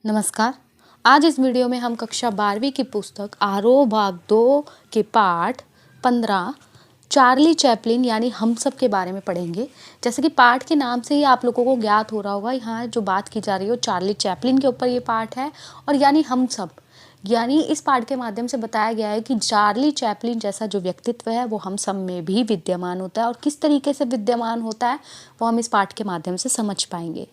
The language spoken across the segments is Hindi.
नमस्कार। आज इस वीडियो में हम कक्षा 12वीं की पुस्तक आरोह भाग 2 के पाठ 15 चार्ली चैपलिन यानी हम सब के बारे में पढ़ेंगे। जैसे कि पाठ के नाम से ही आप लोगों को ज्ञात हो रहा होगा, यहाँ जो बात की जा रही है वो चार्ली चैपलिन के ऊपर ये पाठ है। और यानी हम सब, यानी इस पाठ के माध्यम से बताया गया है कि चार्ली चैपलिन जैसा जो व्यक्तित्व है वो हम सब में भी विद्यमान होता है, और किस तरीके से विद्यमान होता है वो हम इस पाठ के माध्यम से समझ पाएंगे।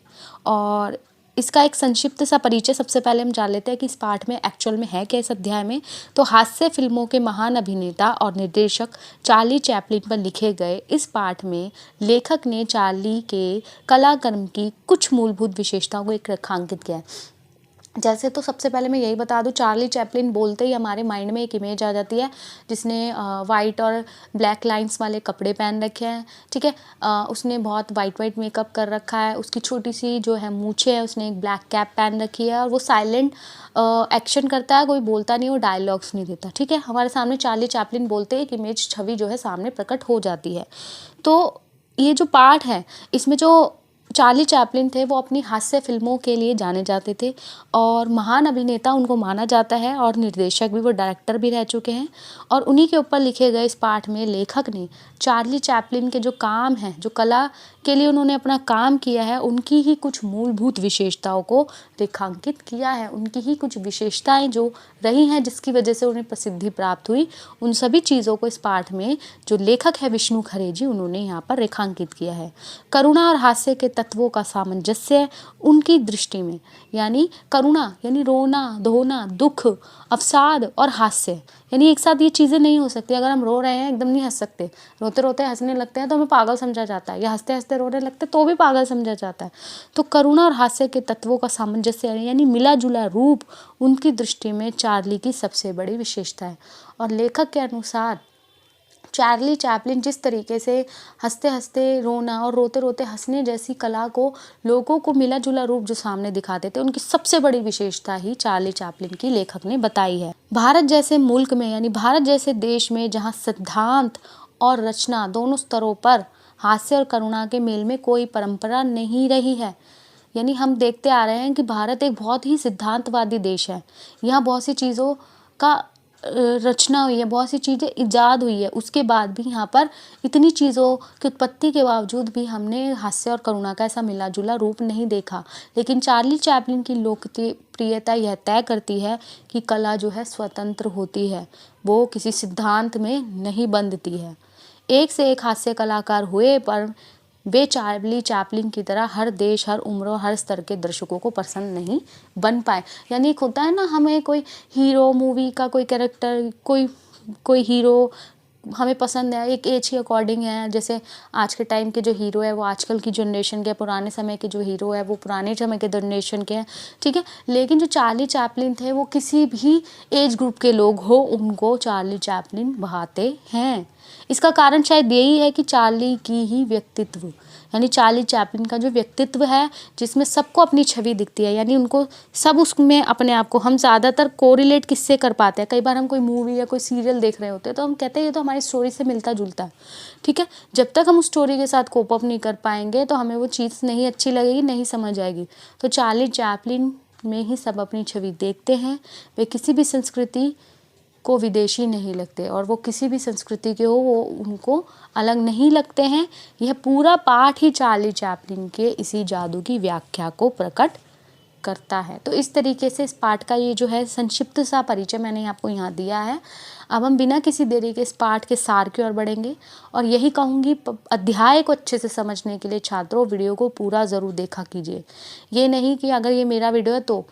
और इसका एक संक्षिप्त सा परिचय सबसे पहले हम जान लेते हैं कि इस पाठ में एक्चुअल में है क्या। इस अध्याय में तो हास्य फिल्मों के महान अभिनेता और निर्देशक चार्ली चैपलिन पर लिखे गए इस पाठ में लेखक ने चार्ली के कलाकर्म की कुछ मूलभूत विशेषताओं को एक रेखांकित किया है। जैसे तो सबसे पहले मैं यही बता दूं, चार्ली चैपलिन बोलते ही हमारे माइंड में एक इमेज आ जाती है जिसने वाइट और ब्लैक लाइंस वाले कपड़े पहन रखे हैं। ठीक है, उसने बहुत वाइट मेकअप कर रखा है, उसकी छोटी सी जो है मूछें है, उसने एक ब्लैक कैप पहन रखी है और वो साइलेंट एक्शन करता है, कोई बोलता नहीं, वो डायलॉग्स नहीं देता। ठीक है, हमारे सामने चार्ली चैपलिन बोलते ही एक इमेज छवि जो है सामने प्रकट हो जाती है। तो ये जो पाठ है इसमें जो चार्ली चैपलिन थे वो अपनी हास्य फिल्मों के लिए जाने जाते थे और महान अभिनेता उनको माना जाता है, और निर्देशक भी, वो डायरेक्टर भी रह चुके हैं। और उन्हीं के ऊपर लिखे गए इस पाठ में लेखक ने चार्ली चैपलिन के जो काम हैं, जो कला के लिए उन्होंने अपना काम किया है, उनकी ही कुछ मूलभूत विशेषताओं को रेखांकित किया है। उनकी ही कुछ विशेषताएं जो रही हैं जिसकी वजह से उन्हें प्रसिद्धि प्राप्त हुई, उन सभी चीज़ों को इस पाठ में जो लेखक है विष्णु खरे जी, उन्होंने यहाँ पर रेखांकित किया है। करुणा और हास्य के तत्वों का सामंजस्य उनकी दृष्टि में, यानी करुणा यानी रोना धोना, दुख, अवसाद और हास्य, यानी एक साथ ये चीज़ें नहीं हो सकती। अगर हम रो रहे हैं एकदम नहीं हंस सकते, रोते रोते हंसने लगते हैं तो हमें पागल समझा जाता है, या हंसते हंसते रोने लगते तो भी पागल समझा जाता है। तो करुणा और हास्य के तत्वों का सामंजस्य यानी मिला जुला रूप उनकी दृष्टि में चार्ली की सबसे बड़ी विशेषता है। और लेखक के अनुसार चार्ली चैपलिन जिस तरीके से हंसते हंसते रोना और रोते रोते हंसने जैसी कला को, लोगों को मिला जुला रूप जो सामने दिखाते थे, उनकी सबसे बड़ी विशेषता ही चार्ली चैपलिन की लेखक ने बताई है। भारत जैसे मुल्क में, यानी भारत जैसे देश में, जहाँ सिद्धांत और रचना दोनों स्तरों पर हास्य और करुणा के मेल में कोई परंपरा नहीं रही है, यानी हम देखते आ रहे हैं कि भारत एक बहुत ही सिद्धांतवादी देश है। यहाँ बहुत सी चीज़ों का रचना हुई है, बहुत सी चीज़ें इजाद हुई है, उसके बाद भी यहाँ पर इतनी चीज़ों की उत्पत्ति के बावजूद भी हमने हास्य और करुणा का ऐसा मिला जुला रूप नहीं देखा। लेकिन चार्ली चैपलिन की लोकप्रियता यह तय करती है कि कला जो है स्वतंत्र होती है, वो किसी सिद्धांत में नहीं बंधती है। एक से एक हास्य कलाकार हुए पर वे चार्ली चैपलिन की तरह हर देश, हर उम्र और हर स्तर के दर्शकों को पसंद नहीं बन पाए। यानी एक होता है ना, हमें कोई हीरो मूवी का कोई कैरेक्टर, कोई हीरो हमें पसंद है, एक एज के अकॉर्डिंग है। जैसे आज के टाइम के जो हीरो है वो आजकल की जनरेशन के, पुराने समय के जो हीरो है वो पुराने समय के जनरेशन के हैं। ठीक है, लेकिन जो चार्ली चैपलिन थे वो किसी भी एज ग्रुप के लोग हो, उनको चार्ली चैपलिन भाते हैं। इसका कारण शायद यही है कि चार्ली की ही व्यक्तित्व, यानी चार्ली चैपलिन का जो व्यक्तित्व है जिसमें सबको अपनी छवि दिखती है, यानी उनको सब उसमें अपने आप को, हम ज़्यादातर कोरिलेट किससे कर पाते हैं। कई बार हम कोई मूवी या कोई सीरियल देख रहे होते हैं तो हम कहते हैं ये तो हमारी स्टोरी से मिलता जुलता है। ठीक है, जब तक हम उस स्टोरी के साथ कोप अप नहीं कर पाएंगे तो हमें वो चीज़ नहीं अच्छी लगेगी, नहीं समझ आएगी। तो चार्ली चैपलिन में ही सब अपनी छवि देखते हैं। वे किसी भी संस्कृति को विदेशी नहीं लगते, और वो किसी भी संस्कृति के हो वो उनको अलग नहीं लगते हैं। यह पूरा पाठ ही चार्ली चैपलिन के इसी जादू की व्याख्या को प्रकट करता है। तो इस तरीके से इस पाठ का ये जो है संक्षिप्त सा परिचय मैंने आपको यहाँ दिया है। अब हम बिना किसी देरी के इस पाठ के सार की ओर बढ़ेंगे, और यही कहूँगी अध्याय को अच्छे से समझने के लिए छात्रों वीडियो को पूरा ज़रूर देखा कीजिए। ये नहीं कि अगर ये मेरा वीडियो है तो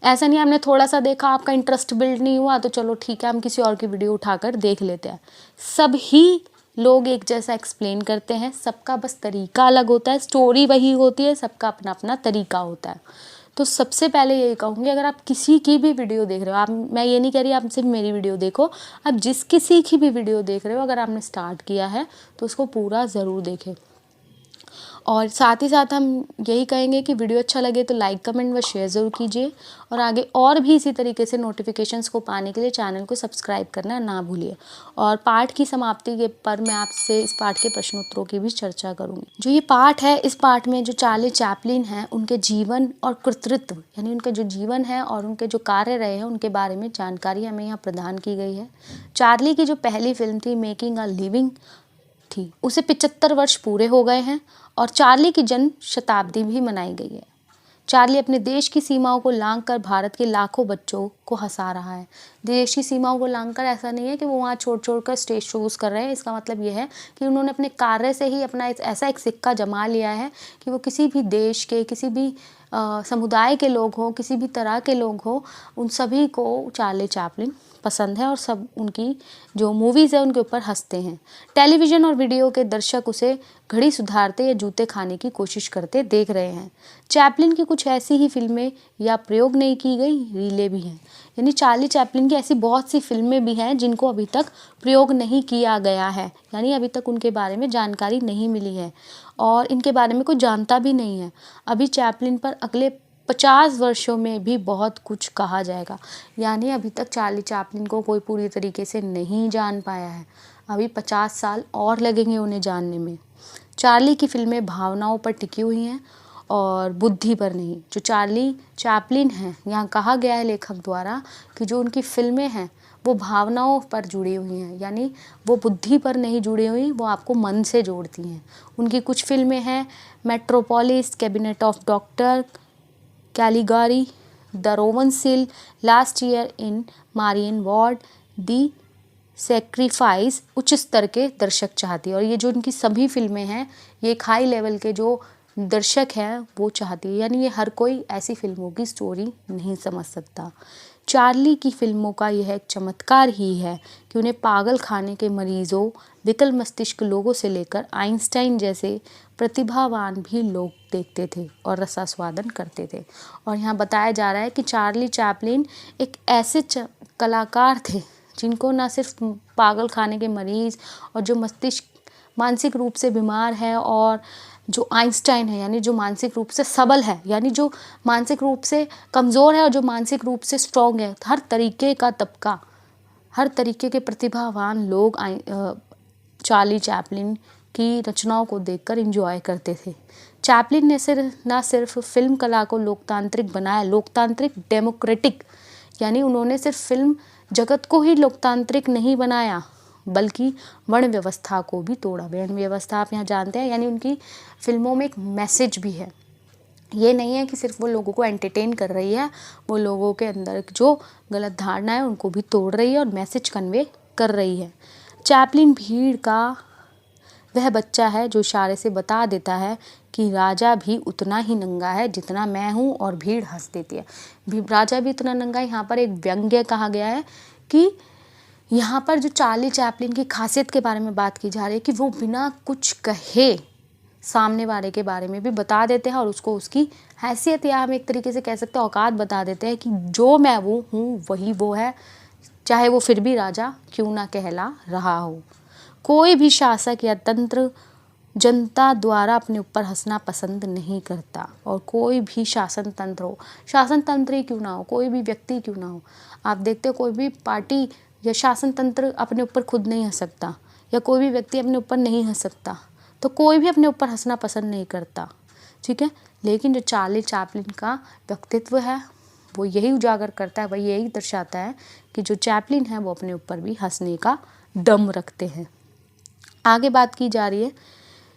ऐसा नहीं, हमने थोड़ा सा देखा, आपका इंटरेस्ट बिल्ड नहीं हुआ तो चलो ठीक है हम किसी और की वीडियो उठाकर देख लेते हैं। सब ही लोग एक जैसा एक्सप्लेन करते हैं, सबका बस तरीका अलग होता है, स्टोरी वही होती है, सबका अपना अपना तरीका होता है। तो सबसे पहले यही कहूँगी, अगर आप किसी की भी वीडियो देख रहे हो, मैं ये नहीं कह रही आप सिर्फ मेरी वीडियो देखो, आप जिस किसी की भी वीडियो देख रहे हो, अगर आपने स्टार्ट किया है तो उसको पूरा ज़रूर देखें। और साथ ही साथ हम यही कहेंगे कि वीडियो अच्छा लगे तो लाइक कमेंट व शेयर ज़रूर कीजिए और आगे और भी इसी तरीके से नोटिफिकेशंस को पाने के लिए चैनल को सब्सक्राइब करना ना भूलिए। और पाठ की समाप्ति के पर मैं आपसे इस पाठ के प्रश्नोत्तरों की भी चर्चा करूँगी। जो ये पाठ है, इस पाठ में जो चार्ली चैपलिन हैं उनके जीवन और कृतित्व यानी उनका जो जीवन है और उनके जो कार्य रहे हैं उनके बारे में जानकारी हमें यहाँ प्रदान की गई है। चार्ली की जो पहली फिल्म थी मेकिंग अ लिविंग थी, उसे 75 वर्ष पूरे हो गए हैं और चार्ली की जन्म शताब्दी भी मनाई गई है। चार्ली अपने देश की सीमाओं को लांघकर भारत के लाखों बच्चों को हंसा रहा है। देश की सीमाओं को लांघकर ऐसा नहीं है कि वो वहाँ छोड़ कर स्टेज शोज कर रहे हैं। इसका मतलब ये है कि उन्होंने अपने कार्य से ही अपना ऐसा एक सिक्का जमा लिया है कि वो किसी भी देश के, किसी भी समुदाय के लोग हों, किसी भी तरह के लोग हों, उन सभी को चार्ली चैपलिन पसंद है और सब उनकी जो मूवीज़ है उनके ऊपर हंसते हैं। टेलीविज़न और वीडियो के दर्शक उसे घड़ी सुधारते या जूते खाने की कोशिश करते देख रहे हैं। चैपलिन की कुछ ऐसी ही फिल्में या प्रयोग नहीं की गई रीलें भी हैं, यानी चार्ली चैपलिन की ऐसी बहुत सी फिल्में भी हैं जिनको अभी तक प्रयोग नहीं किया गया है, यानी अभी तक उनके बारे में जानकारी नहीं मिली है और इनके बारे में कोई जानता भी नहीं है। अभी चैपलिन पर अगले 50 वर्षों में भी बहुत कुछ कहा जाएगा, यानी अभी तक चार्ली चैपलिन को कोई पूरी तरीके से नहीं जान पाया है। अभी 50 साल और लगेंगे उन्हें जानने में। चार्ली की फिल्में भावनाओं पर टिकी हुई हैं और बुद्धि पर नहीं। जो चार्ली चैपलिन हैं, यहाँ कहा गया है लेखक द्वारा कि जो उनकी फिल्में हैं वो भावनाओं पर जुड़ी हुई हैं, यानी वो बुद्धि पर नहीं जुड़ी हुई, वो आपको मन से जोड़ती हैं। उनकी कुछ फिल्में हैं Metropolis, cabinet of doctor, Caligari, the Roman seal, last year in Marienbad, the sacrifice उच्च स्तर के दर्शक चाहती है। और ये जो इनकी सभी फिल्में हैं ये एक हाई लेवल के जो दर्शक हैं वो चाहती है, यानी ये हर कोई ऐसी फिल्मों की स्टोरी नहीं समझ सकता। चार्ली की फिल्मों का यह एक चमत्कार ही है कि उन्हें पागल खाने के मरीजों, विकल मस्तिष्क लोगों से लेकर आइंस्टाइन जैसे प्रतिभावान भी लोग देखते थे और रसास्वादन करते थे। और यहाँ बताया जा रहा है कि चार्ली चैपलिन एक ऐसे कलाकार थे जिनको ना सिर्फ पागल खाने के मरीज़ और जो मानसिक रूप से बीमार है और जो आइंस्टाइन है यानी जो मानसिक रूप से सबल है, यानी जो मानसिक रूप से कमज़ोर है और जो मानसिक रूप से स्ट्रॉन्ग है, हर तरीके का तबका, हर तरीके के प्रतिभावान लोग चार्ली चैपलिन की रचनाओं को देखकर एंजॉय करते थे। चैपलिन ने ना सिर्फ फिल्म कला को लोकतांत्रिक बनाया, लोकतांत्रिक डेमोक्रेटिक, यानी उन्होंने सिर्फ फिल्म जगत को ही लोकतांत्रिक नहीं बनाया बल्कि वर्ण व्यवस्था को भी तोड़ा। वर्ण व्यवस्था आप यहाँ जानते हैं, यानी उनकी फिल्मों में एक मैसेज भी है। ये नहीं है कि सिर्फ वो लोगों को एंटरटेन कर रही है, वो लोगों के अंदर जो गलत धारणा है उनको भी तोड़ रही है और मैसेज कन्वे कर रही है। चैपलिन भीड़ का वह बच्चा है जो इशारे से बता देता है कि राजा भी उतना ही नंगा है जितना मैं हूँ, और भीड़ हंस देती है। राजा भी उतना नंगा है, यहाँ पर एक व्यंग्य कहा गया है कि यहाँ पर जो चार्ली चैपलिन की खासियत के बारे में बात की जा रही है कि वो बिना कुछ कहे सामने वाले के बारे में भी बता देते हैं और उसको उसकी हैसियत या हम एक तरीके से कह सकते हैं औकात बता देते हैं कि जो मैं वो हूँ वही वो है, चाहे वो फिर भी राजा क्यों ना कहला रहा हो। कोई भी शासक या तंत्र जनता द्वारा अपने ऊपर हंसना पसंद नहीं करता, और कोई भी शासन तंत्र हो, शासन तंत्र ही क्यों ना हो, कोई भी व्यक्ति क्यों ना हो, आप देखते हो कोई भी पार्टी या शासन तंत्र अपने ऊपर खुद नहीं हंस सकता या कोई भी व्यक्ति अपने ऊपर नहीं हंस सकता, तो कोई भी अपने ऊपर हंसना पसंद नहीं करता, ठीक है। लेकिन जो चार्ली चैपलिन का व्यक्तित्व है वो यही उजागर करता है, वही यही दर्शाता है कि जो चैपलिन है वो अपने ऊपर भी हंसने का दम रखते हैं। आगे बात की जा रही है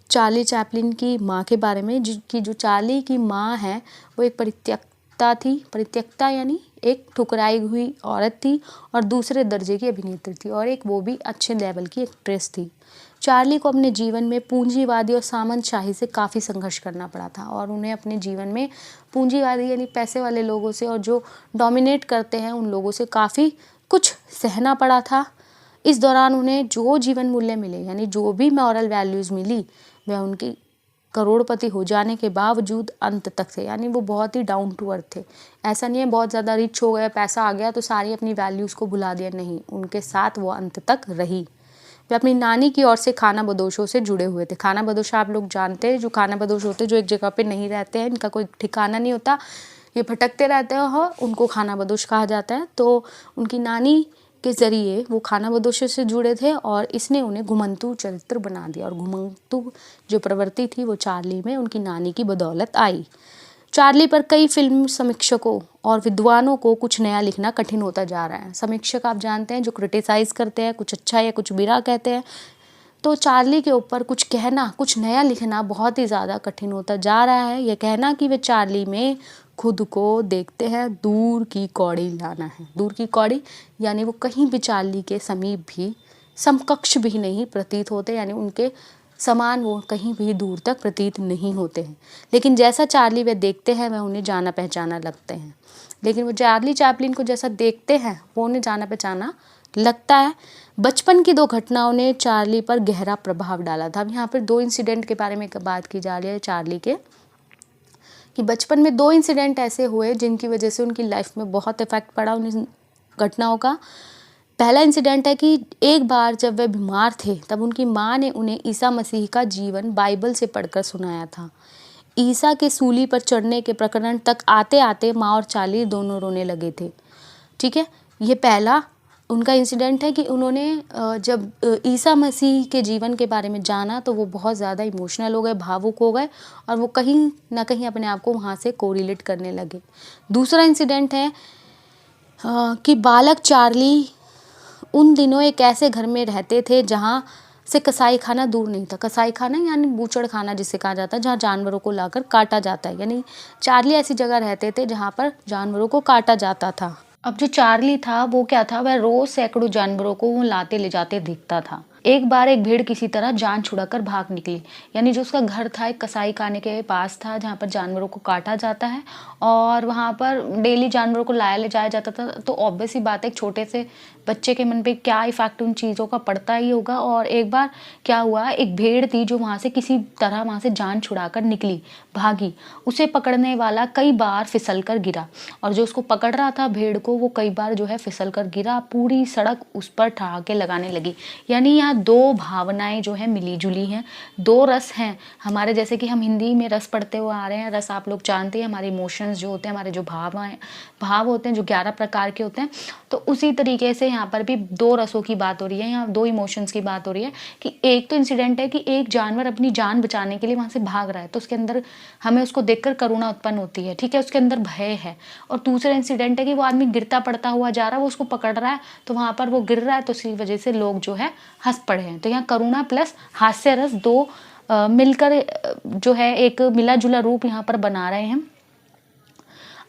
चार्ली चैपलिन की माँ के बारे में, जो चार्ली की माँ है वो एक परित्यक्ता थी। परित्यक्ता यानी एक ठुकराई हुई औरत थी और दूसरे दर्जे की अभिनेत्री थी, और एक वो भी अच्छे लेवल की एक्ट्रेस थी। चार्ली को अपने जीवन में पूंजीवादी और सामंतशाही से काफ़ी संघर्ष करना पड़ा था, और उन्हें अपने जीवन में पूंजीवादी यानी पैसे वाले लोगों से और जो डोमिनेट करते हैं उन लोगों से काफ़ी कुछ सहना पड़ा था। इस दौरान उन्हें जो जीवन मूल्य मिले यानी जो भी मॉरल वैल्यूज़ मिली वह उनकी करोड़पति हो जाने के बावजूद अंत तक थे, यानी वो बहुत ही डाउन टू अर्थ थे। ऐसा नहीं है बहुत ज़्यादा रिच हो गए, पैसा आ गया तो सारी अपनी वैल्यूज़ को भुला दिया, नहीं, उनके साथ वो अंत तक रही। वे अपनी नानी की ओर से खानाबदोशों से जुड़े हुए थे। खानाबदोश आप लोग जानते हैं, जो खानाबदोश होते हैं जो एक जगह पे नहीं रहते हैं, इनका कोई ठिकाना नहीं होता, ये भटकते रहते हैं, उनको खानाबदोश कहा जाता है। तो उनकी नानी के ज़रिए वो खानाबदोशों से जुड़े थे और इसने उन्हें घुमंतू चरित्र बना दिया। और घुमंतू जो प्रवृत्ति थी वो चार्ली में उनकी नानी की बदौलत आई। चार्ली पर कई फिल्म समीक्षकों और विद्वानों को कुछ नया लिखना कठिन होता जा रहा है। समीक्षक आप जानते हैं जो क्रिटिसाइज़ करते हैं, कुछ अच्छा या कुछ बुरा कहते हैं। तो चार्ली के ऊपर कुछ कहना, कुछ नया लिखना बहुत ही ज़्यादा कठिन होता जा रहा है। यह कहना कि वे चार्ली में खुद को देखते हैं दूर की कौड़ी लाना है। दूर की कौड़ी यानी वो कहीं भी चार्ली के समीप भी, समकक्ष भी नहीं प्रतीत होते, यानी उनके समान वो कहीं भी दूर तक प्रतीत नहीं होते हैं। लेकिन जैसा चार्ली वे देखते हैं वह उन्हें जाना पहचाना लगते हैं। लेकिन वो चार्ली चैपलिन को जैसा देखते हैं वो उन्हें जाना पहचाना लगता है। बचपन की 2 घटनाओं ने चार्ली पर गहरा प्रभाव डाला था। अब यहाँ पर 2 इंसिडेंट के बारे में बात की जा रही है चार्ली के, कि बचपन में 2 इंसिडेंट ऐसे हुए जिनकी वजह से उनकी लाइफ में बहुत इफेक्ट पड़ा उन घटनाओं का। पहला इंसिडेंट है कि एक बार जब वे बीमार थे तब उनकी माँ ने उन्हें ईसा मसीह का जीवन बाइबल से पढ़कर सुनाया था। ईसा के सूली पर चढ़ने के प्रकरण तक आते आते माँ और चार्ली दोनों रोने लगे थे। ठीक है, ये पहला उनका इंसिडेंट है कि उन्होंने जब ईसा मसीह के जीवन के बारे में जाना तो वो बहुत ज़्यादा इमोशनल हो गए, भावुक हो गए और वो कहीं ना कहीं अपने आप को वहाँ से कोरिलेट करने लगे। दूसरा इंसिडेंट है कि बालक चार्ली उन दिनों एक ऐसे घर में रहते थे जहाँ से कसाई खाना दूर नहीं था। कसाई खाना यानी बूचड़ खाना जिसे कहा जाता है, जहाँ जानवरों को लाकर काटा जाता है। यानी चार्ली ऐसी जगह रहते थे जहाँ पर जानवरों को काटा जाता था। अब जो चार्ली था वो क्या था, वह रोज सैकड़ों जानवरों को वो लाते ले जाते दिखता था। एक बार एक भेड़ किसी तरह जान छुड़ाकर भाग निकली। यानी जो उसका घर था एक कसाई खाने के पास था जहाँ पर जानवरों को काटा जाता है और वहाँ पर डेली जानवरों को लाया ले जाया जाता था। तो ऑब्वियस ही बात है, एक छोटे से बच्चे के मन पे क्या इफेक्ट उन चीज़ों का पड़ता ही होगा। और एक बार क्या हुआ, एक भेड़ थी जो वहाँ से किसी तरह वहाँ से जान छुड़ाकर निकली, भागी। उसे पकड़ने वाला कई बार फिसल कर गिरा और जो उसको पकड़ रहा था भेड़ को, वो कई बार जो है फिसल कर गिरा। पूरी सड़क उस पर ठहाके लगाने लगी। यानी यहाँ 2 भावनाएं जो है मिली जुली हैं, 2 रस हैं हमारे। जैसे कि हम हिंदी में रस पढ़ते हुए आ रहे हैं, रस आप लोग जानते हैं, हमारे इमोशंस जो होते हैं, हमारे जो भाव होते हैं जो 11 प्रकार के होते हैं। तो उसी तरीके से यहाँ पर भी 2 रसों की बात हो रही है, यहाँ 2 इमोशंस की बात हो रही है। कि एक तो इंसिडेंट है कि एक जानवर अपनी जान बचाने के लिए वहाँ से भाग रहा है, तो उसके अंदर हमें उसको देखकर करुणा उत्पन्न होती है, ठीक है, उसके अंदर भय है। और दूसरा इंसिडेंट है कि वो आदमी गिरता पड़ता हुआ जा रहा है, वो उसको पकड़ रहा है, तो वहाँ पर वो गिर रहा है, तो इसी वजह से लोग जो है हंस पड़े हैं। तो यहाँ करुणा प्लस हास्य रस 2 मिलकर जो है एक मिला जुला रूप यहाँ पर बना रहे हैं।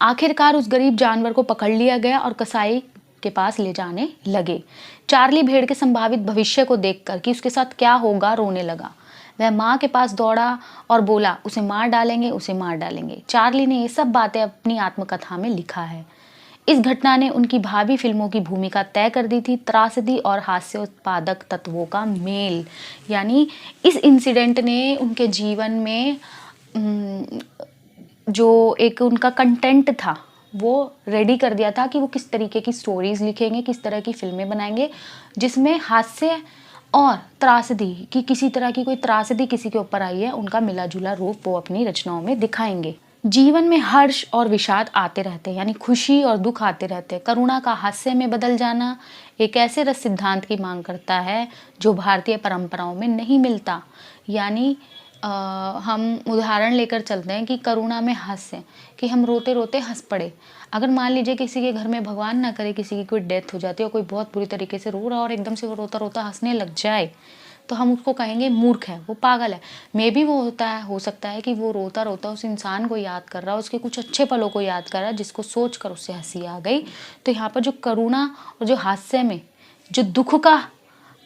आखिरकार उस गरीब जानवर को पकड़ लिया गया और कसाई के पास ले जाने लगे। चार्ली भेड़ के संभावित भविष्य को देखकर कि उसके साथ क्या होगा रोने लगा। वह माँ के पास दौड़ा और बोला, उसे मार डालेंगे, उसे मार डालेंगे। चार्ली ने ये सब बातें अपनी आत्मकथा में लिखा है। इस घटना ने उनकी भावी फिल्मों की भूमिका तय कर दी थी। त्रासदी और हास्योत्पादक तत्वों का मेल, यानी इस इंसिडेंट ने उनके जीवन में जो एक उनका कंटेंट था वो रेडी कर दिया था कि वो किस तरीके की स्टोरीज लिखेंगे, किस तरह की फिल्में बनाएंगे जिसमें हास्य और त्रासदी की, किसी तरह की कोई त्रासदी किसी के ऊपर आई है, उनका मिला जुला रूप वो अपनी रचनाओं में दिखाएंगे। जीवन में हर्ष और विषाद आते रहते हैं, यानी खुशी और दुख आते रहते हैं। करुणा का हास्य में बदल जाना एक ऐसे रस सिद्धांत की मांग करता है जो भारतीय परंपराओं में नहीं मिलता। यानी हम उदाहरण लेकर चलते हैं कि करुणा में हास्य, कि हम रोते रोते हंस पड़े। अगर मान लीजिए किसी के घर में भगवान ना करे किसी की कोई डेथ हो जाती है और कोई बहुत बुरी तरीके से रो रहा और एकदम से वो रोता रोता हंसने लग जाए, तो हम उसको कहेंगे मूर्ख है, वो पागल है। मे भी वो हो सकता है कि वो रोता रोता उस इंसान को याद कर रहा, उसके कुछ अच्छे पलों को याद कर रहा, जिसको सोच कर उससे हंसी आ गई। तो यहाँ पर जो करुणा और जो हास्य में जो दुख का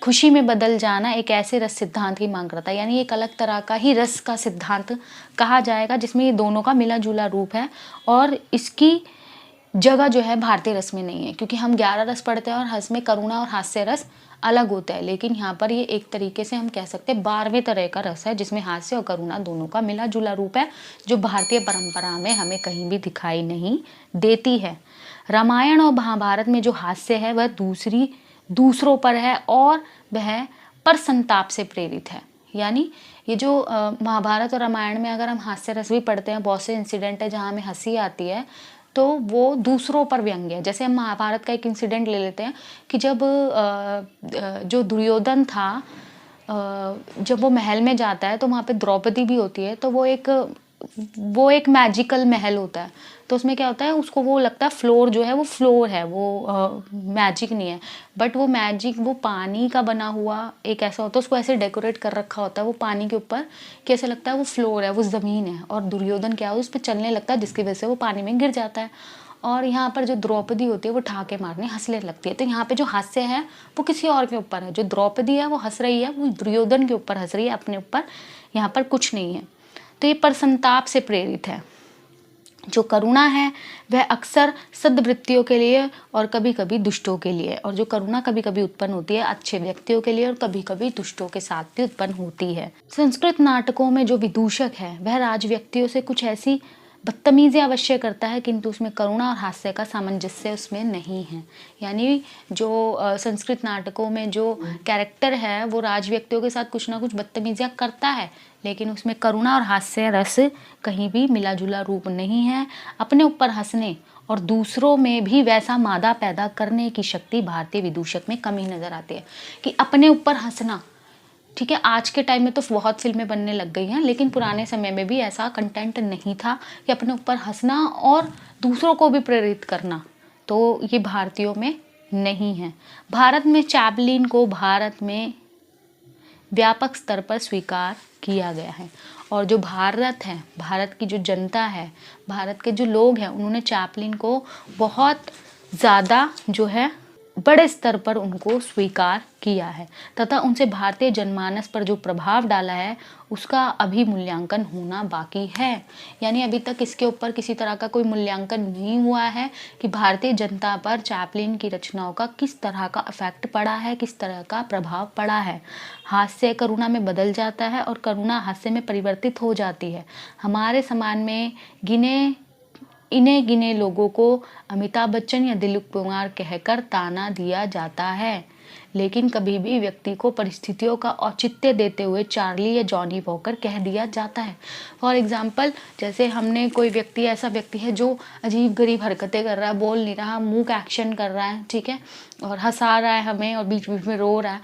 खुशी में बदल जाना एक ऐसे रस सिद्धांत की मांग करता है। यानी एक अलग तरह का ही रस का सिद्धांत कहा जाएगा जिसमें ये दोनों का मिला जुला रूप है। और इसकी जगह जो है भारतीय रस में नहीं है, क्योंकि हम 11 रस पढ़ते हैं और हंस में करुणा और हास्य रस अलग होता है। लेकिन यहाँ पर ये एक तरीके से हम कह सकते हैं 12वें तरह का रस है जिसमें हास्य और करुणा दोनों का मिला जुला रूप है, जो भारतीय परंपरा में हमें कहीं भी दिखाई नहीं देती है। रामायण और महाभारत में जो हास्य है वह दूसरों पर है और वह पर संताप से प्रेरित है। यानी ये जो महाभारत और रामायण में अगर हम हास्य रस भी पढ़ते हैं, बहुत से इंसिडेंट है जहाँ हमें हंसी आती है, तो वो दूसरों पर व्यंग्य है। जैसे हम महाभारत का एक इंसिडेंट ले लेते हैं कि जब जो दुर्योधन था, जब वो महल में जाता है तो वहाँ पे द्रौपदी भी होती है, तो वो एक मैजिकल महल होता है। तो उसमें क्या होता है, उसको वो लगता है फ्लोर जो है वो फ्लोर है, वो मैजिक नहीं है, बट वो मैजिक वो पानी का बना हुआ एक ऐसा होता है, उसको ऐसे डेकोरेट कर रखा होता है वो पानी के ऊपर, कैसे लगता है वो फ्लोर है, वो ज़मीन है, और दुर्योधन क्या है उस पर चलने लगता है, जिसकी वजह से वो पानी में गिर जाता है। और यहाँ पर जो द्रौपदी होती है वो ठाके मारने हंसने लगती है। तो यहाँ पे जो हास्य है वो किसी और के ऊपर है, जो द्रौपदी है वो हंस रही है, वो दुर्योधन के ऊपर हंस रही है, अपने ऊपर यहाँ पर कुछ नहीं है। तो ये परसंताप से प्रेरित है। जो करुणा है वह अक्सर सद्वृत्तियों के लिए और कभी कभी दुष्टों के लिए, और जो करुणा कभी कभी उत्पन्न होती है अच्छे व्यक्तियों के लिए और कभी कभी दुष्टों के साथ भी उत्पन्न होती है। संस्कृत नाटकों में जो विदूषक है वह राज व्यक्तियों से कुछ ऐसी बदतमीजी अवश्य करता है, किंतु उसमें करुणा और हास्य का सामंजस्य उसमें नहीं है। यानी जो संस्कृत नाटकों में जो कैरेक्टर है वो राज व्यक्तियों के साथ कुछ ना कुछ बदतमीजियाँ करता है, लेकिन उसमें करुणा और हास्य रस कहीं भी मिला जुला रूप नहीं है। अपने ऊपर हंसने और दूसरों में भी वैसा मादा पैदा करने की शक्ति भारतीय विदूषक में कमी नजर आती है। कि अपने ऊपर हंसना, ठीक है, आज के टाइम में तो बहुत फिल्में बनने लग गई हैं, लेकिन पुराने समय में भी ऐसा कंटेंट नहीं था कि अपने ऊपर हंसना और दूसरों को भी प्रेरित करना, तो ये भारतीयों में नहीं है। भारत में चैपलिन को भारत में व्यापक स्तर पर स्वीकार किया गया है, और जो भारत है, भारत की जो जनता है, भारत के जो लोग हैं, उन्होंने चैपलिन को बहुत ज़्यादा जो है बड़े स्तर पर उनको स्वीकार किया है, तथा उनसे भारतीय जनमानस पर जो प्रभाव डाला है उसका अभी मूल्यांकन होना बाकी है। यानी अभी तक इसके ऊपर किसी तरह का कोई मूल्यांकन नहीं हुआ है कि भारतीय जनता पर चैपलिन की रचनाओं का किस तरह का इफेक्ट पड़ा है, किस तरह का प्रभाव पड़ा है। हास्य करुणा में बदल जाता है और करुणा हास्य में परिवर्तित हो जाती है। हमारे समाज में इन्हें गिने लोगों को अमिताभ बच्चन या दिलीप कुमार कहकर ताना दिया जाता है, लेकिन कभी भी व्यक्ति को परिस्थितियों का औचित्य देते हुए चार्ली या जॉनी वॉकर कह दिया जाता है। फॉर एग्जाम्पल, जैसे हमने कोई व्यक्ति, ऐसा व्यक्ति है जो अजीब गरीब हरकतें कर रहा है, बोल नहीं रहा, मुंह का एक्शन कर रहा है, ठीक है, और हंसा रहा है हमें और बीच बीच में रो रहा है,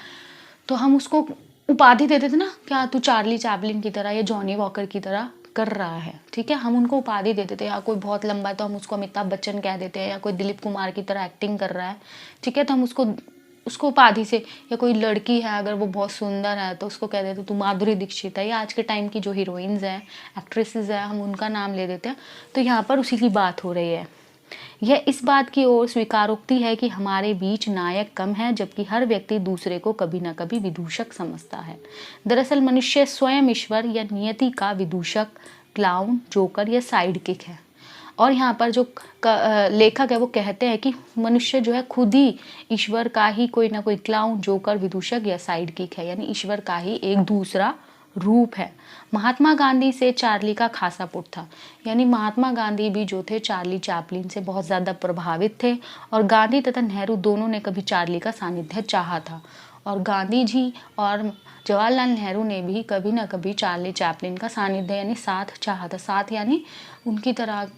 तो हम उसको उपाधि देते थे ना, क्या तू चार्ली चैपलिन की तरह या जॉनी वॉकर की तरह कर रहा है, ठीक है, हम उनको उपाधि देते थे। या कोई बहुत लंबा है तो हम उसको अमिताभ बच्चन कह देते हैं, या कोई दिलीप कुमार की तरह एक्टिंग कर रहा है, ठीक है, तो हम उसको उपाधि से, या कोई लड़की है अगर वो बहुत सुंदर है तो उसको कह देते तू माधुरी दीक्षित है, या आज के टाइम की जो हीरोइंस हैं, एक्ट्रेसेस हैं, हम उनका नाम ले देते हैं। तो यहाँ पर उसी की बात हो रही है। यह इस बात की ओर स्वीकारोक्ति है कि हमारे बीच नायक कम है, जबकि हर व्यक्ति दूसरे को कभी न कभी विदूषक समझता है। दरअसल मनुष्य स्वयं ईश्वर या नियति का विदूषक, क्लाउन, जोकर या साइड किक है। और यहाँ पर जो लेखक है वो कहते हैं कि मनुष्य जो है खुद ही ईश्वर का ही कोई ना कोई क्लाउन, जोकर, विदूषक या साइड किक है, यानी ईश्वर का ही एक दूसरा रूप है। महात्मा गांधी से चार्ली का खासा पुट था, यानी महात्मा गांधी भी जो थे चार्ली चैपलिन से बहुत ज़्यादा प्रभावित थे, और गांधी तथा नेहरू दोनों ने कभी चार्ली का सानिध्य चाहा था, और गांधी जी और जवाहरलाल नेहरू ने भी कभी ना कभी चार्ली चैपलिन का सानिध्य यानी साथ चाहा था। साथ यानी उनकी तरह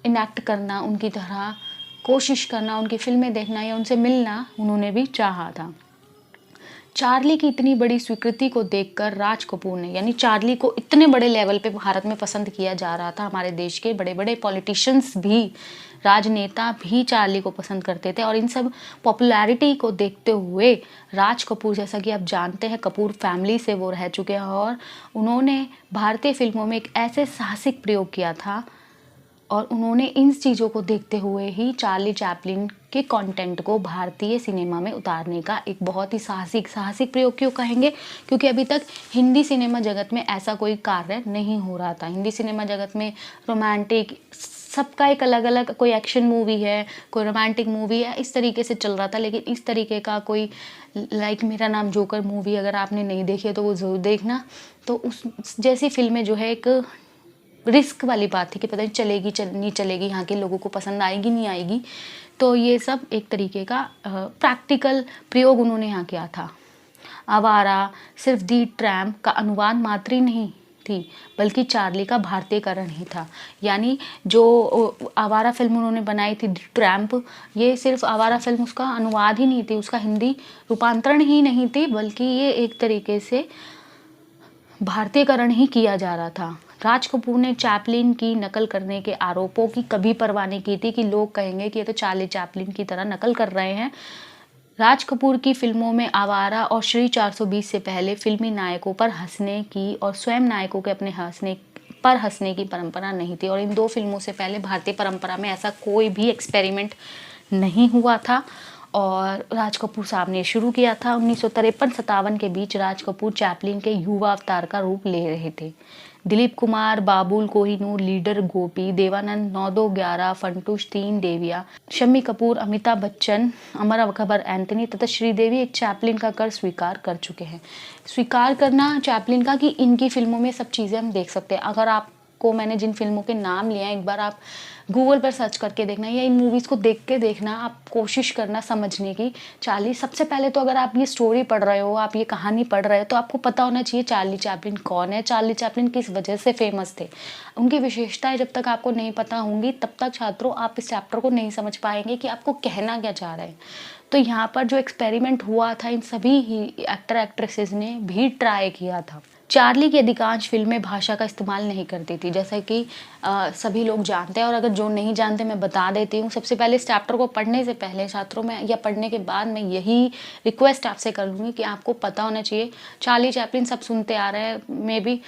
इनेक्ट करना, उनकी तरह कोशिश करना, उनकी फिल्में देखना या उनसे मिलना उन्होंने भी चाहा था। चार्ली की इतनी बड़ी स्वीकृति को देखकर राज कपूर ने, यानी चार्ली को इतने बड़े लेवल पे भारत में पसंद किया जा रहा था, हमारे देश के बड़े बड़े पॉलिटिशियंस भी, राजनेता भी चार्ली को पसंद करते थे, और इन सब पॉपुलैरिटी को देखते हुए राज कपूर, जैसा कि आप जानते हैं कपूर फैमिली से वो रह चुके हैं, और उन्होंने भारतीय फिल्मों में एक ऐसे साहसिक प्रयोग किया था, और उन्होंने इन चीज़ों को देखते हुए ही चार्ली चैपलिन के कंटेंट को भारतीय सिनेमा में उतारने का एक बहुत ही साहसिक प्रयोग क्यों कहेंगे, क्योंकि अभी तक हिंदी सिनेमा जगत में ऐसा कोई कार्य नहीं हो रहा था। हिंदी सिनेमा जगत में रोमांटिक, सबका एक अलग अलग, कोई एक्शन मूवी है, कोई रोमांटिक मूवी है, इस तरीके से चल रहा था, लेकिन इस तरीके का कोई लाइक मेरा नाम जोकर मूवी अगर आपने नहीं देखी है तो वो ज़रूर देखना। तो उस जैसी फिल्में जो है एक रिस्क वाली बात थी कि पता नहीं चलेगी नहीं चलेगी, यहाँ के लोगों को पसंद आएगी नहीं आएगी, तो ये सब एक तरीके का प्रैक्टिकल प्रयोग उन्होंने यहाँ किया था। आवारा सिर्फ दी ट्रैम्प का अनुवाद मात्र ही नहीं थी, बल्कि चार्ली का भारतीयकरण ही था। यानी जो आवारा फिल्म उन्होंने बनाई थी दी ट्रैम्प, ये सिर्फ आवारा फिल्म उसका अनुवाद ही नहीं थी, उसका हिंदी रूपांतरण ही नहीं थी, बल्कि ये एक तरीके से भारतीयकरण ही किया जा रहा था। राज कपूर ने चैपलिन की नकल करने के आरोपों की कभी परवाह नहीं की थी कि लोग कहेंगे कि ये तो चार्ली चैपलिन की तरह नकल कर रहे हैं। राज कपूर की फिल्मों में आवारा और श्री 420 से पहले फिल्मी नायकों पर हंसने की और स्वयं नायकों के अपने हंसने की परंपरा नहीं थी, और इन दो फिल्मों से पहले भारतीय परंपरा में ऐसा कोई भी एक्सपेरिमेंट नहीं हुआ था और राज कपूर साहब ने शुरू किया था। 1953-57 के बीच राज कपूर चैपलिन के युवा अवतार का रूप ले रहे थे। दिलीप कुमार, बाबुल, कोहिनूर, लीडर गोपी, देवानंद, 9-2-11, फंटूश, 3 देविया, शम्मी कपूर, अमिताभ बच्चन, अमर अकबर एंथनी तथा श्रीदेवी एक चैपलिन का कर स्वीकार कर चुके हैं। स्वीकार करना चैपलिन का कि इनकी फिल्मों में सब चीज़ें हम देख सकते हैं। अगर आपको मैंने जिन फिल्मों के नाम लिए हैं, एक बार आप गूगल पर सर्च करके देखना या इन मूवीज़ को देख के देखना, आप कोशिश करना समझने की। चार्ली, सबसे पहले तो अगर आप ये स्टोरी पढ़ रहे हो, आप ये कहानी पढ़ रहे हो, तो आपको पता होना चाहिए चार्ली चैपलिन कौन है, चार्ली चैपलिन किस वजह से फेमस थे। उनकी विशेषताएं जब तक आपको नहीं पता होंगी, तब तक छात्रों आप इस चैप्टर को नहीं समझ पाएंगे कि आपको कहना क्या चाह रहे हैं। तो यहाँ पर जो एक्सपेरिमेंट हुआ था, इन सभी ही एक्टर एक्ट्रेसेस ने भी ट्राई किया था। चार्ली की अधिकांश फिल्में भाषा का इस्तेमाल नहीं करती थी, जैसा कि सभी लोग जानते हैं, और अगर जो नहीं जानते मैं बता देती हूँ। सबसे पहले इस चैप्टर को पढ़ने से पहले छात्रों में या पढ़ने के बाद मैं यही रिक्वेस्ट आपसे कर लूँगी कि आपको पता होना चाहिए चार्ली चैपलिन सब सुनते आ रहे हैं, मे बी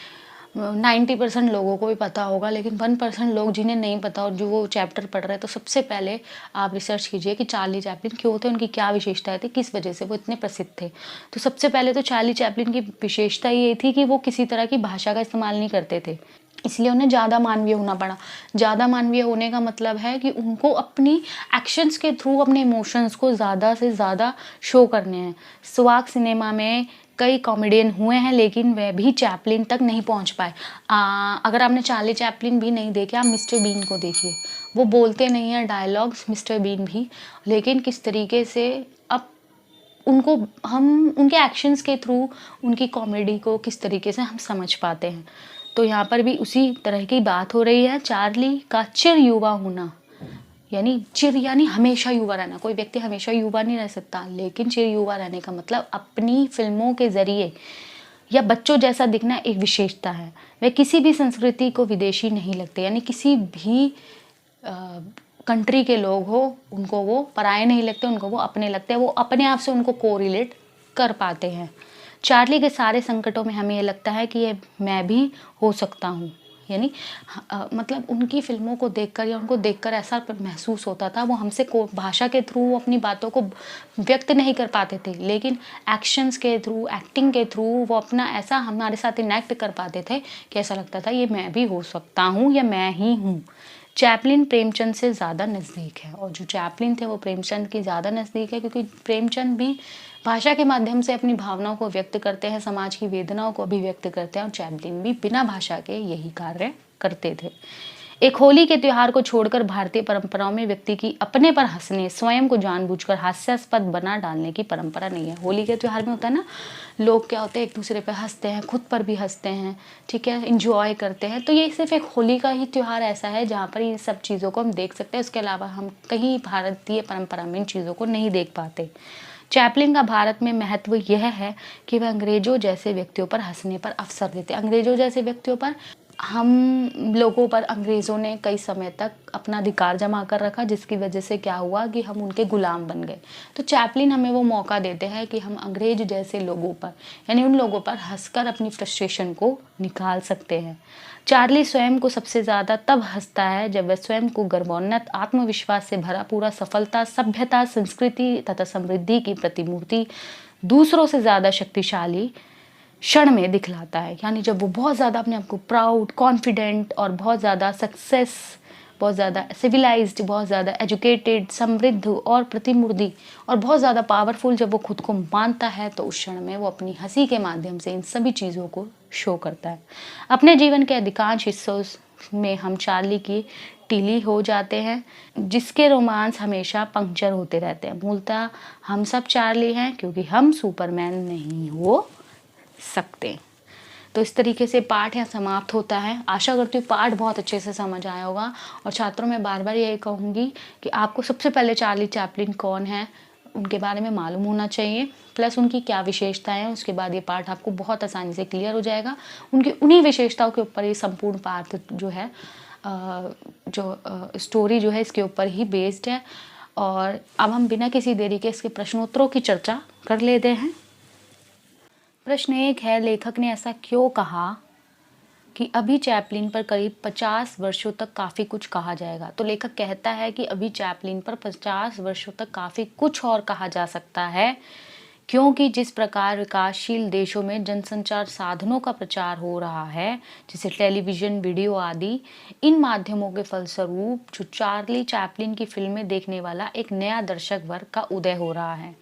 90% लोगों को भी पता होगा, लेकिन 1% लोग जिन्हें नहीं पता और जो वो चैप्टर पढ़ रहे हैं, तो सबसे पहले आप रिसर्च कीजिए कि चार्ली चैपलिन क्यों थे, उनकी क्या विशेषताएं थी, किस वजह से वो इतने प्रसिद्ध थे। तो सबसे पहले तो चार्ली चैपलिन की विशेषता ये थी कि वो किसी तरह की भाषा का इस्तेमाल नहीं करते थे, इसलिए उन्हें ज़्यादा मानवीय होना पड़ा। ज़्यादा मानवीय होने का मतलब है कि उनको अपनी एक्शंस के थ्रू अपने इमोशंस को ज़्यादा से ज़्यादा शो करने हैं। स्वाग सिनेमा में कई कॉमेडियन हुए हैं, लेकिन वह भी चैपलिन तक नहीं पहुंच पाए। अगर आपने चार्ली चैपलिन भी नहीं देखे, आप मिस्टर बीन को देखिए। वो बोलते नहीं हैं डायलॉग्स, मिस्टर बीन भी, लेकिन किस तरीके से अब उनको हम उनके एक्शंस के थ्रू उनकी कॉमेडी को किस तरीके से हम समझ पाते हैं। तो यहाँ पर भी उसी तरह की बात हो रही है। चार्ली का चिर युवा होना, यानी चिर यानी हमेशा युवा रहना। कोई व्यक्ति हमेशा युवा नहीं रह सकता, लेकिन चिर युवा रहने का मतलब अपनी फिल्मों के जरिए या बच्चों जैसा दिखना एक विशेषता है। वे किसी भी संस्कृति को विदेशी नहीं लगते, यानी किसी भी कंट्री के लोग हो उनको वो पराये नहीं लगते, उनको वो अपने लगते हैं, वो अपने आप से उनको कोरिलेट कर पाते हैं। चार्ली के सारे संकटों में हमें ये लगता है कि ये मैं भी हो सकता हूँ, यानी मतलब उनकी फिल्मों को देखकर या उनको देखकर ऐसा महसूस होता था, वो हमसे भाषा के थ्रू अपनी बातों को व्यक्त नहीं कर पाते थे, लेकिन एक्शंस के थ्रू, एक्टिंग के थ्रू वो अपना ऐसा हमारे साथ इनेक्ट कर पाते थे कि ऐसा लगता था ये मैं भी हो सकता हूँ या मैं ही हूँ। चैपलिन प्रेमचंद से ज़्यादा नज़दीक है, और जो चैपलिन थे वो प्रेमचंद की ज़्यादा नज़दीक है, क्योंकि प्रेमचंद भी भाषा के माध्यम से अपनी भावनाओं को व्यक्त करते हैं, समाज की वेदनाओं को भी व्यक्त करते हैं, और चैपलिन भी बिना भाषा के यही कार्य करते थे। एक होली के त्योहार को छोड़कर भारतीय परंपराओं में व्यक्ति की अपने पर हंसने, स्वयं को जानबूझकर हास्यास्पद बना डालने की परंपरा नहीं है। होली के त्योहार में होता है ना, लोग क्या होते हैं एक दूसरे पर हंसते हैं, खुद पर भी हंसते हैं, ठीक है, इंजॉय करते हैं। तो ये सिर्फ एक होली का ही त्योहार ऐसा है जहाँ पर ये सब चीज़ों को हम देख सकते हैं, उसके अलावा हम कहीं भारतीय परंपरा में इन चीज़ों को नहीं देख पाते। चैपलिन का भारत में महत्व यह है कि वह अंग्रेजों जैसे व्यक्तियों पर हंसने पर अवसर देते। अंग्रेजों जैसे व्यक्तियों पर, हम लोगों पर अंग्रेज़ों ने कई समय तक अपना अधिकार जमा कर रखा, जिसकी वजह से क्या हुआ कि हम उनके गुलाम बन गए। तो चैपलिन हमें वो मौका देते हैं कि हम अंग्रेज जैसे लोगों पर, यानी उन लोगों पर हंसकर अपनी फ्रस्ट्रेशन को निकाल सकते हैं। चार्ली स्वयं को सबसे ज़्यादा तब हंसता है जब वह स्वयं को गर्वोन्नत, आत्मविश्वास से भरा पूरा, सफलता, सभ्यता, संस्कृति तथा समृद्धि की प्रतिमूर्ति, दूसरों से ज़्यादा शक्तिशाली क्षण में दिखलाता है। यानी जब वो बहुत ज़्यादा अपने आप को प्राउड, कॉन्फिडेंट और बहुत ज़्यादा सक्सेस, बहुत ज़्यादा सिविलाइज्ड, बहुत ज़्यादा एजुकेटेड, समृद्ध और प्रतिमूर्ति और बहुत ज़्यादा पावरफुल जब वो खुद को मानता है, तो उस क्षण में वो अपनी हंसी के माध्यम से इन सभी चीज़ों को शो करता है। अपने जीवन के अधिकांश हिस्सों में हम चार्ली की टीली हो जाते हैं, जिसके रोमांस हमेशा पंक्चर होते रहते हैं। मूलतः हम सब चार्ली हैं क्योंकि हम सुपरमैन नहीं हो सकते। तो इस तरीके से पाठ यहाँ समाप्त होता है। आशा करती हूँ पाठ बहुत अच्छे से समझ आया होगा। और छात्रों में बार बार यही कहूँगी कि आपको सबसे पहले चार्ली चैपलिन कौन है उनके बारे में मालूम होना चाहिए, प्लस उनकी क्या विशेषताएं हैं। उसके बाद ये पाठ आपको बहुत आसानी से क्लियर हो जाएगा। उनकी उन्हीं विशेषताओं के ऊपर ये संपूर्ण पाठ जो है स्टोरी जो है इसके ऊपर ही बेस्ड है। और अब हम बिना किसी देरी के इसके प्रश्नोत्तरों की चर्चा कर लेते हैं। प्रश्न 1 है, लेखक ने ऐसा क्यों कहा कि अभी चैपलिन पर करीब 50 वर्षों तक काफ़ी कुछ कहा जाएगा। तो लेखक कहता है कि अभी चैपलिन पर 50 वर्षों तक काफ़ी कुछ और कहा जा सकता है, क्योंकि जिस प्रकार विकासशील देशों में जनसंचार साधनों का प्रचार हो रहा है, जैसे टेलीविज़न, वीडियो आदि, इन माध्यमों के फलस्वरूप जो चार्ली चैपलिन की फिल्में देखने वाला एक नया दर्शक वर्ग का उदय हो रहा है।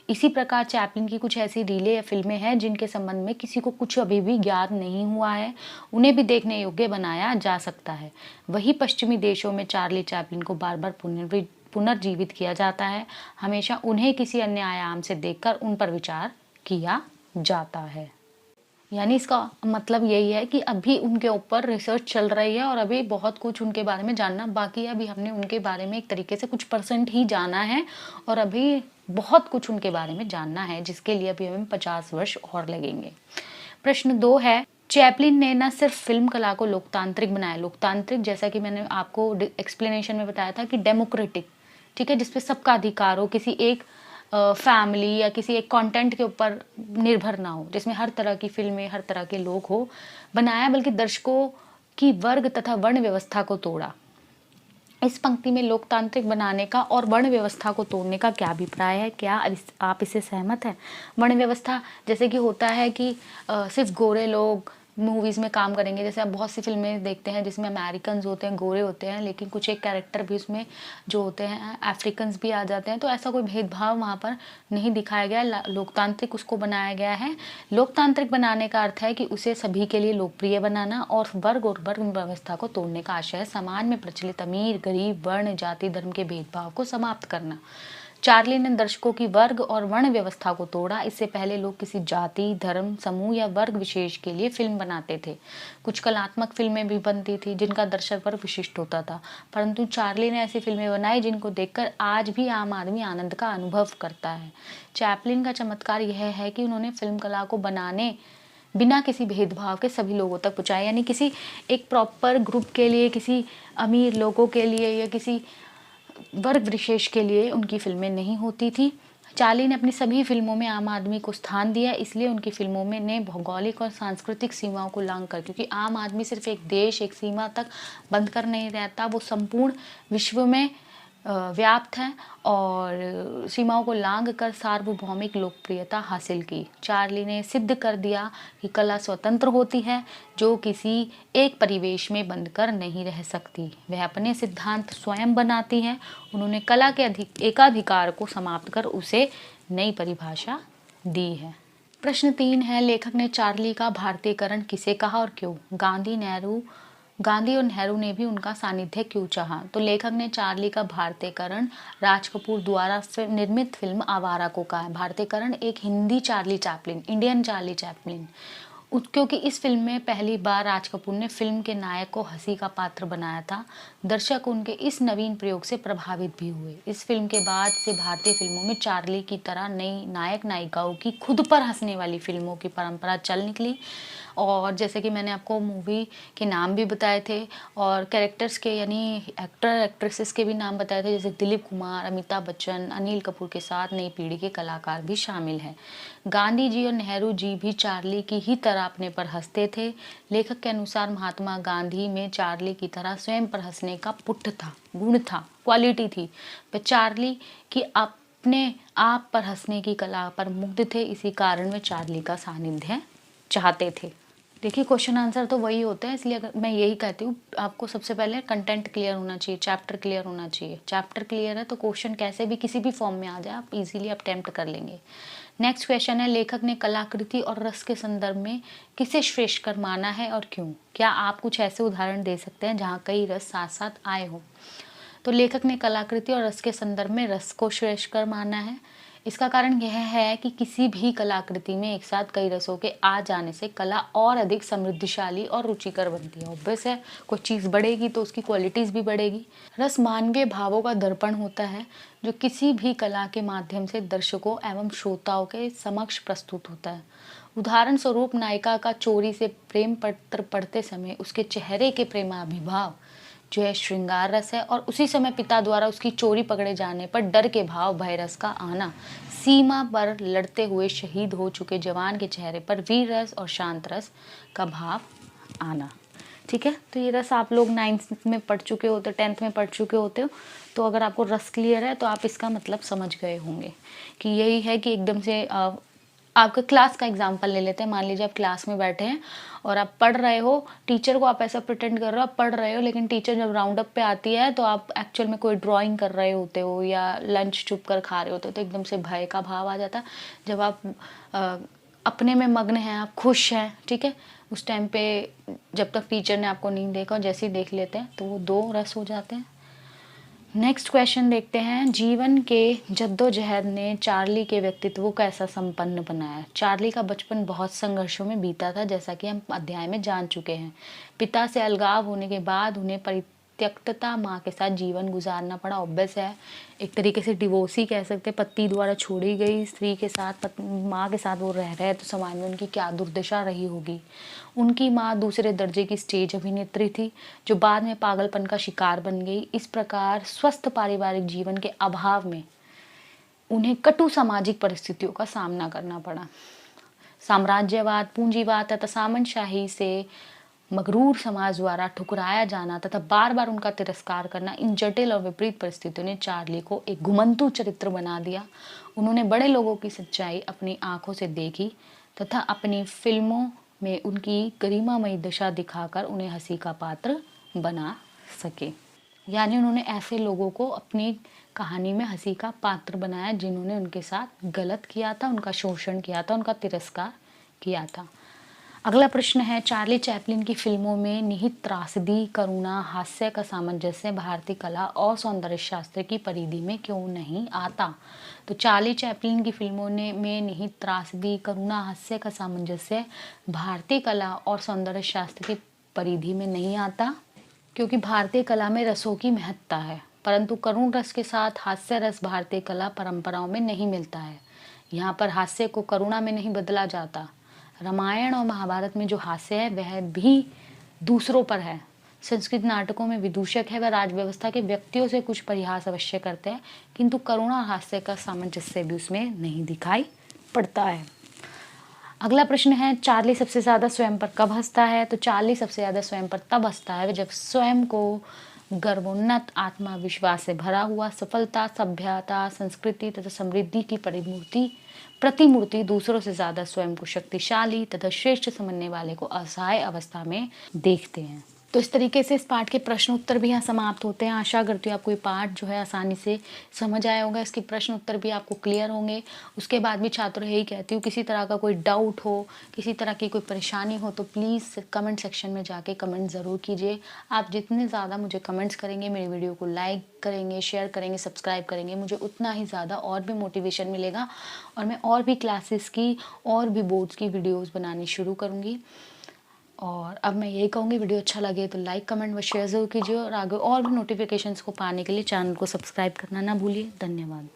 इसी प्रकार चैपलिन की कुछ ऐसी रीलें या फिल्में हैं जिनके संबंध में किसी को कुछ अभी भी ज्ञात नहीं हुआ है, उन्हें भी देखने योग्य बनाया जा सकता है। वही पश्चिमी देशों में चार्ली चैपलिन को बार बार पुनर्जीवित किया जाता है। हमेशा उन्हें किसी अन्य आयाम से देखकर उन पर विचार किया जाता है। यानी इसका मतलब यही है कि अभी उनके ऊपर रिसर्च चल रही है और अभी बहुत कुछ उनके बारे में जानना बाकी है। अभी हमने उनके बारे में एक तरीके से कुछ परसेंट ही जाना है और अभी बहुत कुछ उनके बारे में जानना है, जिसके लिए अभी हमें 50 वर्ष और लगेंगे। प्रश्न 2 है, चैपलिन ने न सिर्फ फिल्म कला को लोकतांत्रिक बनाया। लोकतांत्रिक जैसा कि मैंने आपको एक्सप्लेनेशन में बताया था कि डेमोक्रेटिक, ठीक है, जिसपे सबका अधिकार हो, किसी एक फैमिली या किसी एक कंटेंट के ऊपर निर्भर ना हो, जिसमें हर तरह की फिल्में, हर तरह के लोग हो, बनाया, बल्कि दर्शकों की वर्ग तथा वर्ण व्यवस्था को तोड़ा। इस पंक्ति में लोकतांत्रिक बनाने का और वर्ण व्यवस्था को तोड़ने का क्या अभिप्राय है? क्या आप इससे सहमत हैं? वर्ण व्यवस्था जैसे कि होता है कि सिर्फ गोरे लोग मूवीज़ में काम करेंगे। जैसे आप बहुत सी फिल्में देखते हैं जिसमें अमेरिकन्स होते हैं, गोरे होते हैं, लेकिन कुछ एक कैरेक्टर भी उसमें जो होते हैं अफ्रीकन्स भी आ जाते हैं। तो ऐसा कोई भेदभाव वहाँ पर नहीं दिखाया गया। लोकतांत्रिक उसको बनाया गया है। लोकतांत्रिक बनाने का अर्थ है कि उसे सभी के लिए लोकप्रिय बनाना और वर्ग व्यवस्था को तोड़ने का आशय है। समाज में प्रचलित अमीर, गरीब, वर्ण, जाति, धर्म के भेदभाव को समाप्त करना। चार्ली ने दर्शकों की वर्ग और वर्ण व्यवस्था को तोड़ा। इससे पहले लोग किसी जाति, धर्म, समूह या वर्ग विशेष के लिए फिल्म बनाते थे। कुछ कलात्मक फिल्में भी बनती थी जिनका दर्शक वर्ग विशिष्ट होता था, परंतु चार्ली ने ऐसी फिल्में बनाई जिनको देखकर आज भी आम आदमी आनंद का अनुभव करता है। चैपलिन का चमत्कार यह है कि उन्होंने फिल्म कला को बनाने बिना किसी भेदभाव के सभी लोगों तक पहुँचाया। यानी किसी एक प्रॉपर ग्रुप के लिए, किसी अमीर लोगों के लिए या किसी वर्ग विशेष के लिए उनकी फिल्में नहीं होती थी। चार्ली ने अपनी सभी फिल्मों में आम आदमी को स्थान दिया, इसलिए उनकी फिल्मों में ने भौगोलिक और सांस्कृतिक सीमाओं को लांघ कर, क्योंकि आम आदमी सिर्फ एक देश, एक सीमा तक बंद कर नहीं रहता, वो संपूर्ण विश्व में व्याप्त है और सीमाओं को लांघ कर सार्वभौमिक लोकप्रियता हासिल की। चार्ली ने सिद्ध कर दिया कि कला स्वतंत्र होती है, जो किसी एक परिवेश में बंद कर नहीं रह सकती। वह अपने सिद्धांत स्वयं बनाती है। उन्होंने कला के एकाधिकार को समाप्त कर उसे नई परिभाषा दी है। प्रश्न 3 है, लेखक ने चार्ली का भारतीयकरण किसे कहा और क्यों? गांधी और नेहरू ने भी उनका सानिध्य क्यों चाहा? तो लेखक ने चार्ली का भारतीयकरण राज कपूर द्वारा निर्मित फिल्म आवारा को कहा है। भारतीयकरण एक Hindi Charlie Chaplin, Indian Charlie Chaplin, क्योंकि इस फिल्म में पहली बार राज कपूर ने फिल्म के नायक को हंसी का पात्र बनाया था। दर्शक उनके इस नवीन प्रयोग से प्रभावित भी हुए। इस फिल्म के बाद से भारतीय फिल्मों में चार्ली की तरह नई नायक नायिकाओं की खुद पर हंसने वाली फिल्मों की परंपरा चल निकली। और जैसे कि मैंने आपको मूवी के नाम भी बताए थे और कैरेक्टर्स के यानी एक्टर एक्ट्रेसेस के भी नाम बताए थे, जैसे दिलीप कुमार, अमिताभ बच्चन, अनिल कपूर के साथ नई पीढ़ी के कलाकार भी शामिल हैं। गांधी जी और नेहरू जी भी चार्ली की ही तरह अपने पर हंसते थे। लेखक के अनुसार महात्मा गांधी में चार्ली की तरह स्वयं पर हंसने का पुट था, गुण था, क्वालिटी थी। वे चार्ली की अपने आप पर हंसने की कला पर मुग्ध थे। इसी कारण वे चार्ली का सानिध्य चाहते थे। देखिए क्वेश्चन आंसर तो वही होता है, इसलिए अगर मैं यही कहती हूँ आपको सबसे पहले कंटेंट क्लियर होना चाहिए, चैप्टर क्लियर होना चाहिए। चैप्टर क्लियर है तो क्वेश्चन कैसे भी किसी भी फॉर्म में आ जाए आप इजीली अटेम्प्ट कर लेंगे। नेक्स्ट क्वेश्चन है, लेखक ने कलाकृति और रस के संदर्भ में किसे श्रेष्ठ कर माना है और क्यों? क्या आप कुछ ऐसे उदाहरण दे सकते हैं जहाँ कई रस साथ साथ आए हो? तो लेखक ने कलाकृति और रस के संदर्भ में रस को श्रेष्ठ कर माना है। इसका कारण यह है कि किसी भी कलाकृति में एक साथ कई रसों के आ जाने से कला और अधिक समृद्धिशाली और रुचिकर बनती है। ऑब्वियस है, कोई चीज़ बढ़ेगी तो उसकी क्वालिटीज़ भी बढ़ेगी। रस मानवीय भावों का दर्पण होता है जो किसी भी कला के माध्यम से दर्शकों एवं श्रोताओं के समक्ष प्रस्तुत होता है। उदाहरण स्वरूप, नायिका का चोरी से प्रेम पत्र पढ़ते समय उसके चेहरे के प्रेमाभिभाव जो है श्रृंगार रस है, और उसी समय पिता द्वारा उसकी चोरी पकड़े जाने पर डर के भाव भय रस का आना, सीमा पर लड़ते हुए शहीद हो चुके जवान के चेहरे पर वीर रस और शांत रस का भाव आना। ठीक है, तो ये रस आप लोग 9th में पढ़ चुके होते, 10th में पढ़ चुके होते हो। तो अगर आपको रस क्लियर है तो आप इसका मतलब समझ गए होंगे कि यही है कि एकदम से आपका क्लास का एग्जाम्पल ले लेते हैं। मान लीजिए आप क्लास में बैठे हैं और आप पढ़ रहे हो, टीचर को आप ऐसा प्रिटेंड कर रहे हो आप पढ़ रहे हो, लेकिन टीचर जब राउंड अप पे आती है तो आप एक्चुअल में कोई ड्राइंग कर रहे होते हो या लंच चुप कर खा रहे होते हो, तो एकदम से भय का भाव आ जाता है। जब आप अपने में मग्न हैं, आप खुश हैं, ठीक है, उस टाइम पे जब तक टीचर ने आपको नहीं देखा और जैसे ही देख लेते हैं तो वो 2 रस हो जाते हैं। नेक्स्ट क्वेश्चन देखते हैं, जीवन के जद्दोजहद ने चार्ली के व्यक्तित्व को कैसा संपन्न बनाया? चार्ली का बचपन बहुत संघर्षों में बीता था, जैसा कि हम अध्याय में जान चुके हैं। पिता से अलगाव होने के बाद उन्हें परित्यक्तता माँ के साथ जीवन गुजारना पड़ा। ऑब्वियस है, एक तरीके से डिवोर्स ही कह सकते, पति द्वारा छोड़ी गई स्त्री के साथ माँ के साथ वो रह रहे हैं, तो समाज में उनकी क्या दुर्दशा रही होगी। उनकी माँ दूसरे दर्जे की स्टेज अभिनेत्री थी जो बाद में पागलपन का शिकार बन गई। इस प्रकार स्वस्थ पारिवारिक जीवन के अभाव में उन्हें कटु सामाजिक परिस्थितियों का सामना करना पड़ा। साम्राज्यवाद, पूंजीवाद तथा सामंतशाही से मगरूर समाज द्वारा ठुकराया जाना तथा बार बार उनका तिरस्कार करना, इन जटिल और विपरीत परिस्थितियों ने चार्ली को एक घुमंतु चरित्र बना दिया। उन्होंने बड़े लोगों की सच्चाई अपनी आंखों से देखी तथा अपनी फिल्मों में उनकी गरिमामयी दशा दिखाकर उन्हें हंसी का पात्र बना सके। यानी उन्होंने ऐसे लोगों को अपनी कहानी में हंसी का पात्र बनाया जिन्होंने उनके साथ गलत किया था, उनका शोषण किया था, उनका तिरस्कार किया था। अगला प्रश्न है, चार्ली चैपलिन की फिल्मों में निहित त्रासदी, करुणा, हास्य का सामंजस्य भारतीय कला और सौंदर्य शास्त्र की परिधि में क्यों नहीं आता? तो चार्ली चैपलिन की फिल्मों में निहित त्रासदी, करुणा, हास्य का सामंजस्य भारतीय कला और सौंदर्य शास्त्र की परिधि में नहीं आता, क्योंकि भारतीय कला में रसों की महत्ता है, परंतु करुण रस के साथ हास्य रस भारतीय कला परंपराओं में नहीं मिलता है। यहाँ पर हास्य को करुणा में नहीं बदला जाता। रामायण और महाभारत में जो हास्य है वह भी दूसरों पर है। संस्कृत नाटकों में विदूषक है, वह राजव्यवस्था के व्यक्तियों से कुछ परिहास अवश्य करते हैं, किंतु करुणा और हास्य का सामंजस्य भी उसमें नहीं दिखाई पड़ता है। अगला प्रश्न है, चार्ली सबसे ज़्यादा स्वयं पर कब हंसता है? तो चार्ली सबसे ज़्यादा स्वयं पर तब हंसता है जब स्वयं को गर्वोन्नत आत्मविश्वास से भरा हुआ, सफलता, सभ्यता, संस्कृति तथा समृद्धि की प्रतिमूर्ति दूसरों से ज़्यादा स्वयं को शक्तिशाली तथा श्रेष्ठ समझने वाले को असहाय अवस्था में देखते हैं। तो इस तरीके से इस पाठ के प्रश्न उत्तर भी यहाँ समाप्त होते हैं। आशा करती हूँ आपको ये पाठ जो है आसानी से समझ आया होगा, इसके प्रश्न उत्तर भी आपको क्लियर होंगे। उसके बाद भी छात्रों यही कहती हूँ, किसी तरह का कोई डाउट हो, किसी तरह की कोई परेशानी हो तो प्लीज़ कमेंट सेक्शन में जाके कमेंट ज़रूर कीजिए। आप जितने ज़्यादा मुझे कमेंट्स करेंगे, मेरी वीडियो को लाइक करेंगे, शेयर करेंगे, सब्सक्राइब करेंगे, मुझे उतना ही ज़्यादा और भी मोटिवेशन मिलेगा और मैं और भी क्लासेस की और भी बोर्ड्स की वीडियोज़ बनानी शुरू करूँगी। और अब मैं यही कहूँगी, वीडियो अच्छा लगे तो लाइक, कमेंट व शेयर ज़रूर कीजिए और आगे और भी नोटिफिकेशंस को पाने के लिए चैनल को सब्सक्राइब करना ना भूलिए। धन्यवाद।